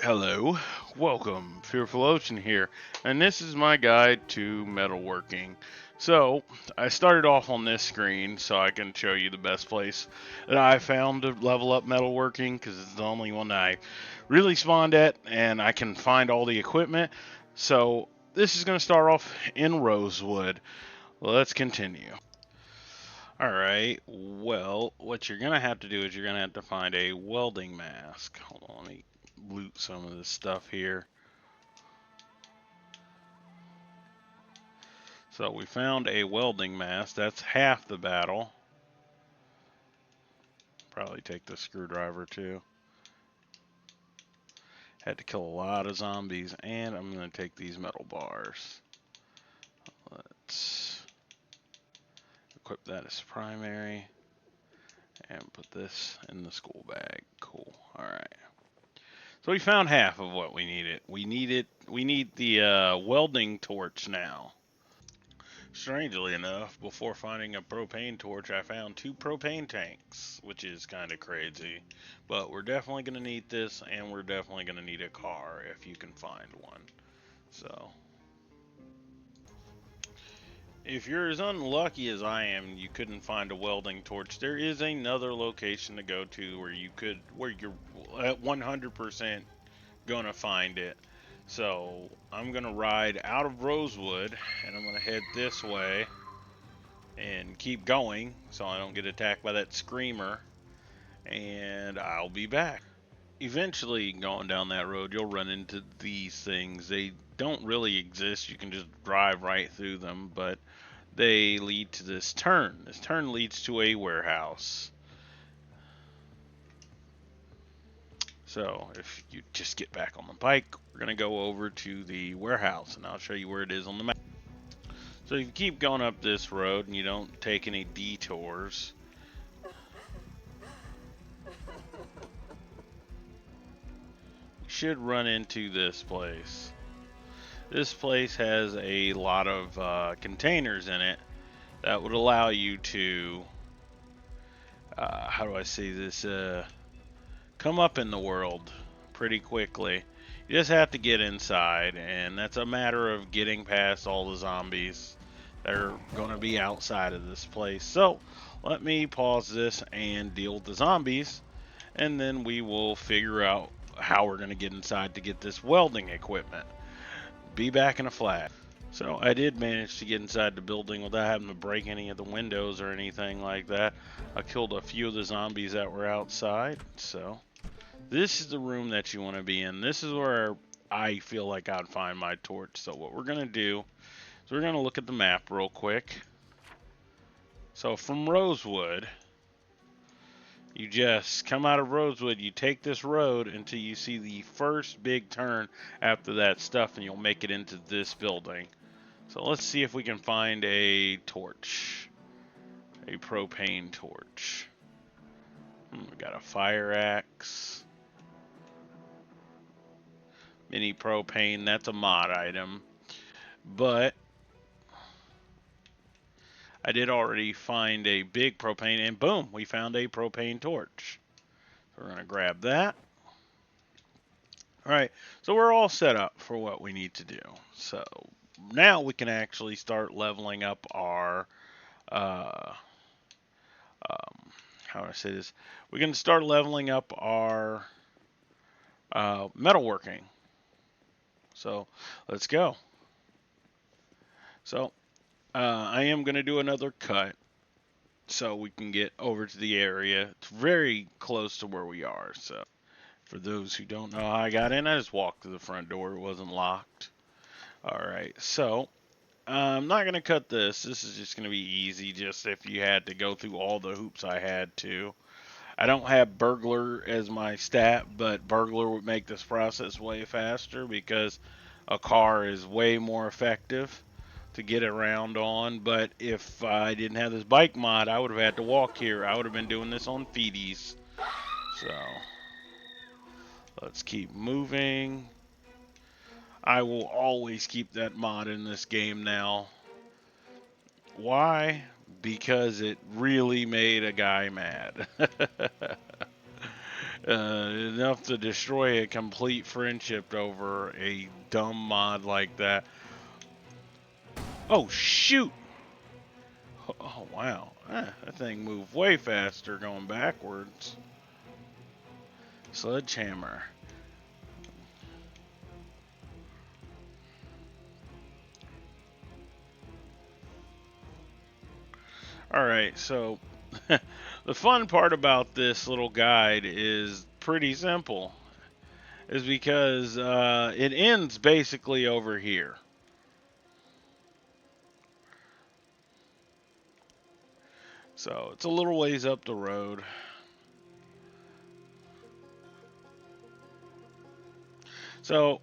Hello, welcome, Fearful Ocean here, and this is my guide to metalworking. So, I started off on this screen so I can show you the best place that I found to level up metalworking because it's the only one that I really spawned at and I can find all the equipment. So, this is going to start off in Rosewood. Let's continue. Alright, well, what you're going to have to do is you're going to have to find a welding mask. Hold on, let me loot some of this stuff here. So we found a welding mask. That's half the battle. Probably take the screwdriver too. Had to kill a lot of zombies, and I'm going to take these metal bars. Let's equip that as primary and put this in the school bag. Cool. All right. So we found half of what we needed. We need the welding torch now. Strangely enough, before finding a propane torch, I found 2 propane tanks, which is kind of crazy. But we're definitely going to need this, and we're definitely going to need a car if you can find one. So, if you're as unlucky as I am, you couldn't find a welding torch, there is another location to go to where you're at 100% going to find it. So, I'm going to ride out of Rosewood, and I'm going to head this way and keep going so I don't get attacked by that screamer, and I'll be back. Eventually, going down that road, you'll run into these things. They don't really exist, you can just drive right through them, but they lead to this turn. This turn leads to a warehouse. So, if you just get back on the bike, we're going to go over to the warehouse, and I'll show you where it is on the map. So, if you keep going up this road and you don't take any detours, should run into this place. This place has a lot of containers in it that would allow you to, how do I say this, come up in the world pretty quickly. You just have to get inside, and that's a matter of getting past all the zombies that are going to be outside of this place. So, let me pause this and deal with the zombies, and then we will figure out how we're going to get inside to get this welding equipment. Be back in a flash. So I did manage to get inside the building without having to break any of the windows or anything like that. I killed a few of the zombies that were outside. So this is the room that you want to be in. This is where I feel like I'd find my torch. So what we're going to do is we're going to look at the map real quick. So from Rosewood, you just come out of Rosewood, you take this road until you see the first big turn after that stuff, and you'll make it into this building. So let's see if we can find a torch. A propane torch. We got a fire axe. Mini propane, that's a mod item. But I did already find a big propane, and boom, we found a propane torch. So we're going to grab that. Alright, so we're all set up for what we need to do. So now we can actually start leveling up our, how do I say this? We can start leveling up our metalworking. So let's go. So I am going to do another cut so we can get over to the area. It's very close to where we are. So for those who don't know how I got in, I just walked to the front door. It wasn't locked. All right. So I'm not going to cut this. This is just going to be easy, just if you had to go through all the hoops I had to. I don't have burglar as my stat, but burglar would make this process way faster because a car is way more effective to get around on. But if I didn't have this bike mod, I would have had to walk here. I would have been doing this on feeties. So let's keep moving. I will always keep that mod in this game now. Why? Because it really made a guy mad. enough to destroy a complete friendship over a dumb mod like that. Oh, shoot! Oh, wow. That thing moved way faster going backwards. Sledgehammer. Alright, so the fun part about this little guide is pretty simple. Is because it ends basically over here. So it's a little ways up the road. So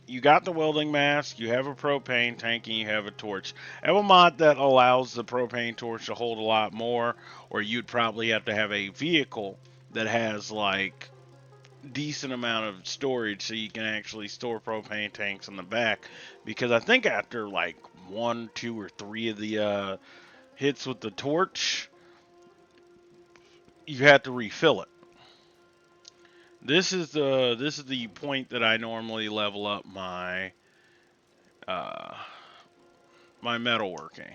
you got the welding mask, you have a propane tank, and you have a torch. I have a mod that allows the propane torch to hold a lot more, or you'd probably have to have a vehicle that has like decent amount of storage so you can actually store propane tanks in the back. Because I think after like one, two, or three of the hits with the torch, you have to refill it. This is the point that I normally level up uh, my metalworking.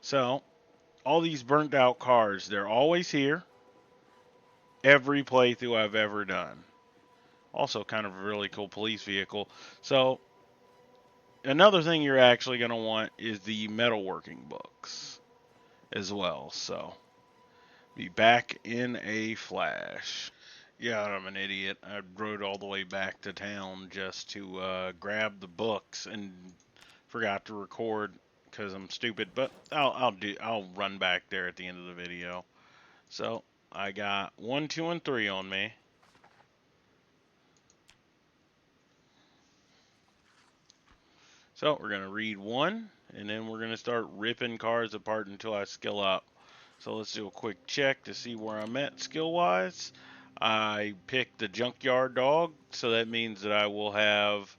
So all these burnt out cars, they're always here. Every playthrough I've ever done. Also, kind of a really cool police vehicle. So another thing you're actually going to want is the metalworking books as well. So be back in a flash. Yeah, I'm an idiot. I rode all the way back to town just to grab the books and forgot to record because I'm stupid. But I'll run back there at the end of the video. So I got 1, 2, and 3 on me. So we're gonna read 1, and then we're gonna start ripping cars apart until I skill up. So let's do a quick check to see where I'm at skill wise. I picked the junkyard dog, so that means that I will have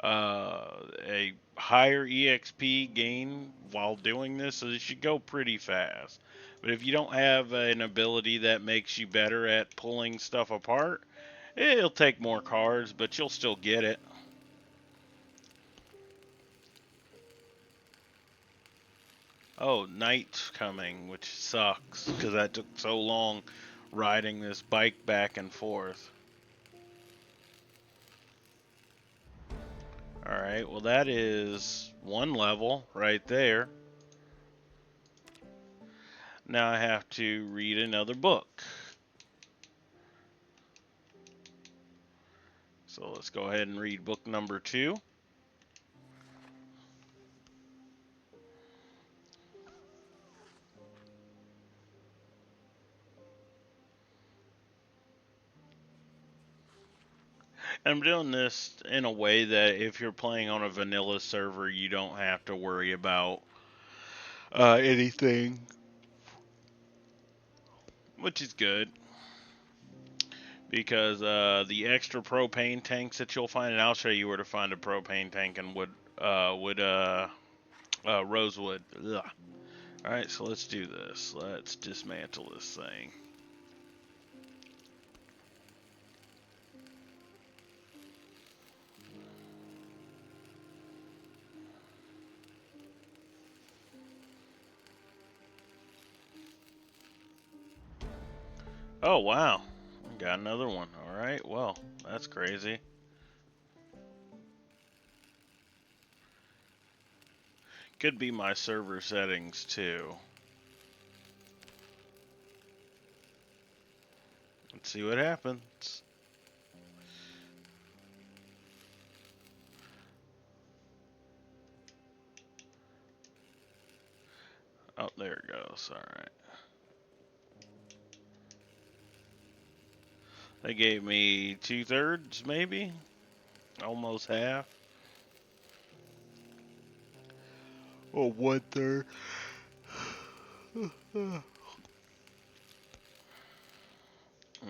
a higher EXP gain while doing this, so this should go pretty fast. But if you don't have an ability that makes you better at pulling stuff apart, it'll take more cars, but you'll still get it. Oh, night's coming, which sucks, because that took so long riding this bike back and forth. Alright, well that is one level right there. Now I have to read another book. So let's go ahead and read book number 2. I'm doing this in a way that if you're playing on a vanilla server, you don't have to worry about anything, which is good because the extra propane tanks that you'll find, and I'll show you where to find a propane tank and rosewood. Ugh. All right, so let's do this. Let's dismantle this thing. Oh wow, got another one. All right, well that's crazy. Could be my server settings too. Let's see what happens. Oh, there it goes. All right. They gave me 2/3, maybe, almost half. Oh, 1/3.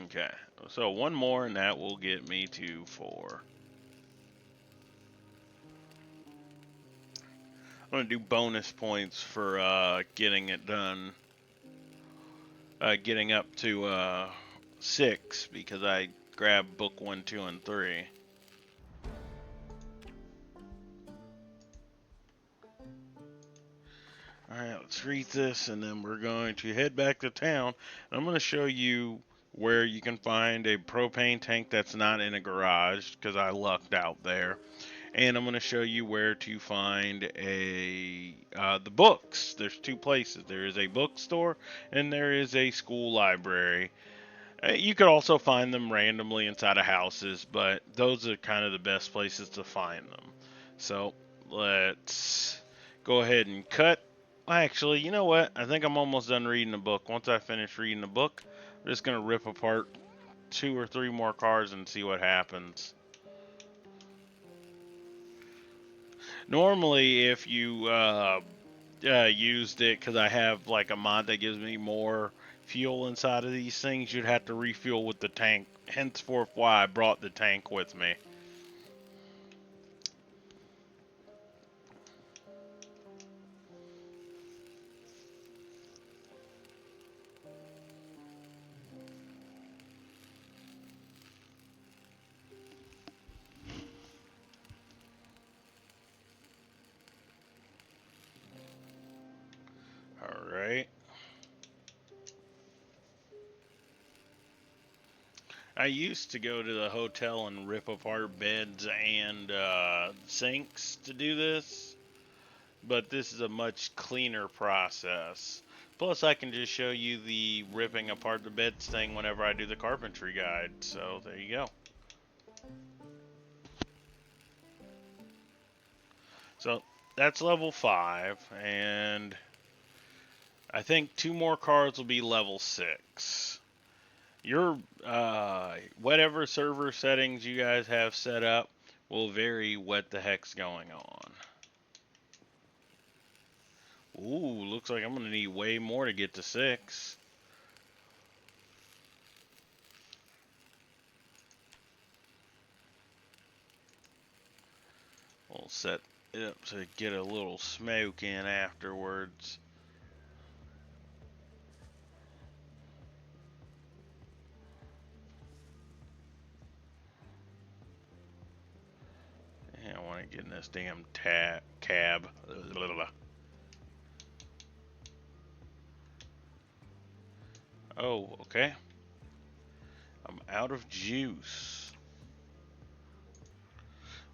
Okay, so one more, and that will get me to 4. I'm gonna do bonus points for getting it done. Getting up to 6 because I grabbed book 1, 2, and 3. Alright, let's read this and then we're going to head back to town. I'm going to show you where you can find a propane tank that's not in a garage because I lucked out there. And I'm going to show you where to find the books. There's 2 places. There is a bookstore and there is a school library. You could also find them randomly inside of houses, but those are kind of the best places to find them. So let's go ahead and cut. Actually, you know what? I think I'm almost done reading the book. Once I finish reading the book, I'm just going to rip apart 2 or 3 more cars and see what happens. Normally, if you used it, because I have like a mod that gives me more fuel inside of these things, you'd have to refuel with the tank. Henceforth, why I brought the tank with me. Alright. I used to go to the hotel and rip apart beds and sinks to do this, but this is a much cleaner process. Plus, I can just show you the ripping apart the beds thing whenever I do the carpentry guide, so there you go. So, that's level 5, and I think 2 more cars will be level 6. Your whatever server settings you guys have set up will vary what the heck's going on. Ooh, looks like I'm gonna need way more to get to 6. We'll set it up to get a little smoke in afterwards. Yeah, I want to get in this damn cab. Oh, okay. I'm out of juice.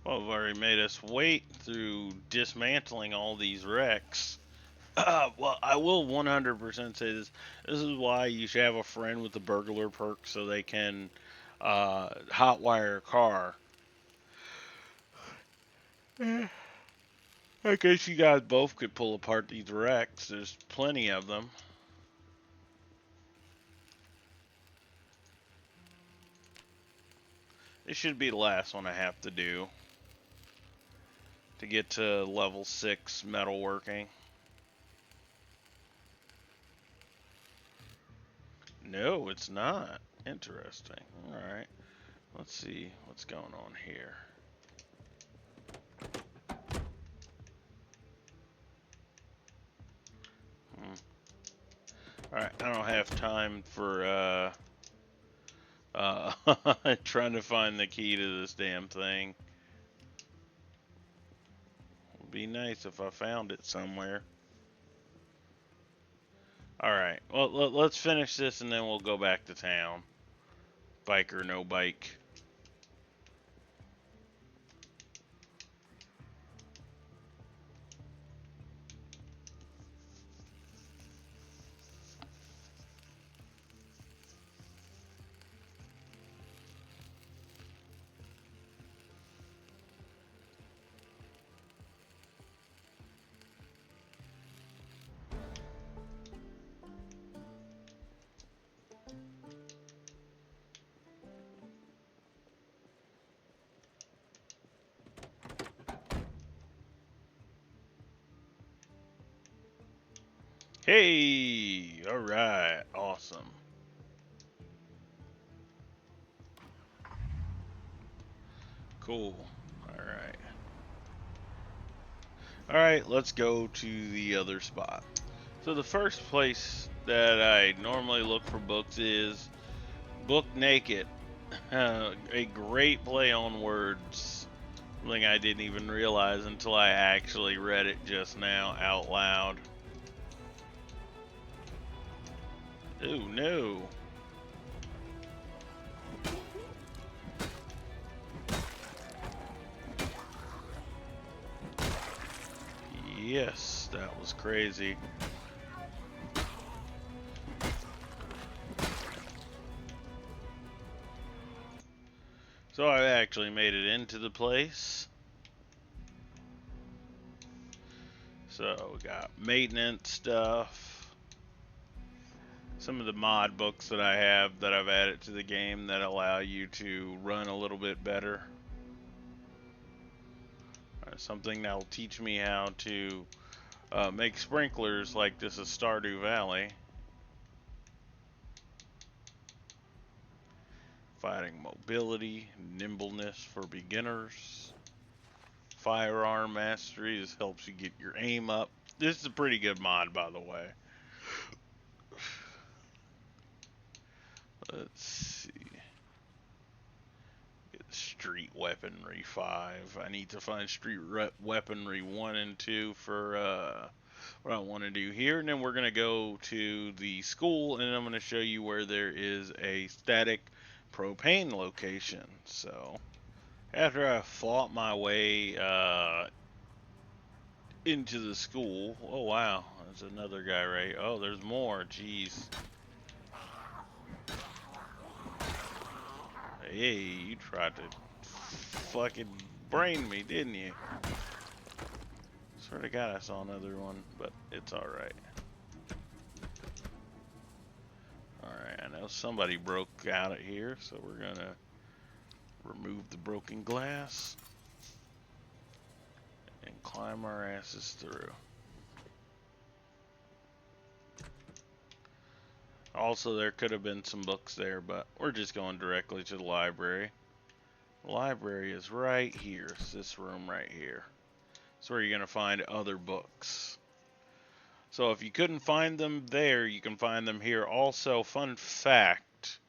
Well, I've already made us wait through dismantling all these wrecks. Well, I will 100% say this. This is why you should have a friend with the burglar perk so they can hotwire a car. I guess you guys both could pull apart these wrecks. There's plenty of them. This should be the last one I have to do to get to level 6 metalworking. No, it's not. Interesting. Alright. Let's see what's going on here. Alright, I don't have time for trying to find the key to this damn thing. It'd be nice if I found it somewhere. Alright, well, let's finish this and then we'll go back to town. Bike or no bike. Hey! Alright, awesome. Cool. Alright. Alright, let's go to the other spot. So the first place that I normally look for books is book naked. A great play on words. Something I didn't even realize until I actually read it just now out loud. Ooh, no. Yes, that was crazy. So I actually made it into the place. So we got maintenance stuff. Some of the mod books that I have that I've added to the game that allow you to run a little bit better. Something that will teach me how to make sprinklers like this is Stardew Valley. Fighting mobility, nimbleness for beginners. Firearm mastery, this helps you get your aim up. This is a pretty good mod, by the way. Let's see. Get street weaponry 5. I need to find street weaponry 1 and 2 for what I want to do here. And then we're going to go to the school, and I'm going to show you where there is a static propane location. So after I fought my way into the school, oh wow, there's another guy right. Oh, there's more. Jeez. Hey, you tried to fucking brain me, didn't you? Swear to God, I saw another one, but it's alright. Alright, I know somebody broke out of here, so we're gonna remove the broken glass and climb our asses through. Also, there could have been some books there, but we're just going directly to the library. The library is right here. It's this room right here. It's where you're going to find other books. So if you couldn't find them there, you can find them here. Also, fun fact,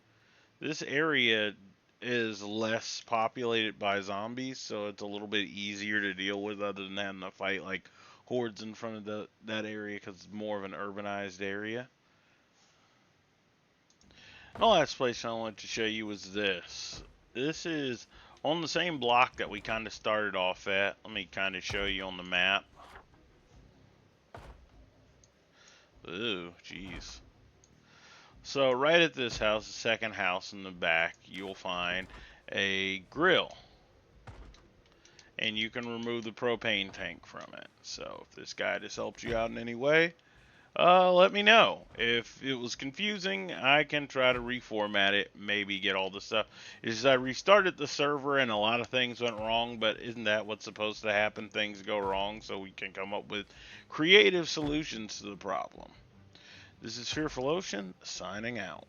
this area is less populated by zombies, so it's a little bit easier to deal with other than having to fight like hordes in front of that area because it's more of an urbanized area. The last place I wanted to show you was this. This is on the same block that we kind of started off at. Let me kind of show you on the map. Ooh, jeez. So right at this house, the second house in the back, you'll find a grill. And you can remove the propane tank from it. So if this guide has helped you out in any way, let me know. If it was confusing, I can try to reformat it, maybe get all the stuff. It's just I restarted the server and a lot of things went wrong, but isn't that what's supposed to happen? Things go wrong so we can come up with creative solutions to the problem. This is Fearful Ocean, signing out.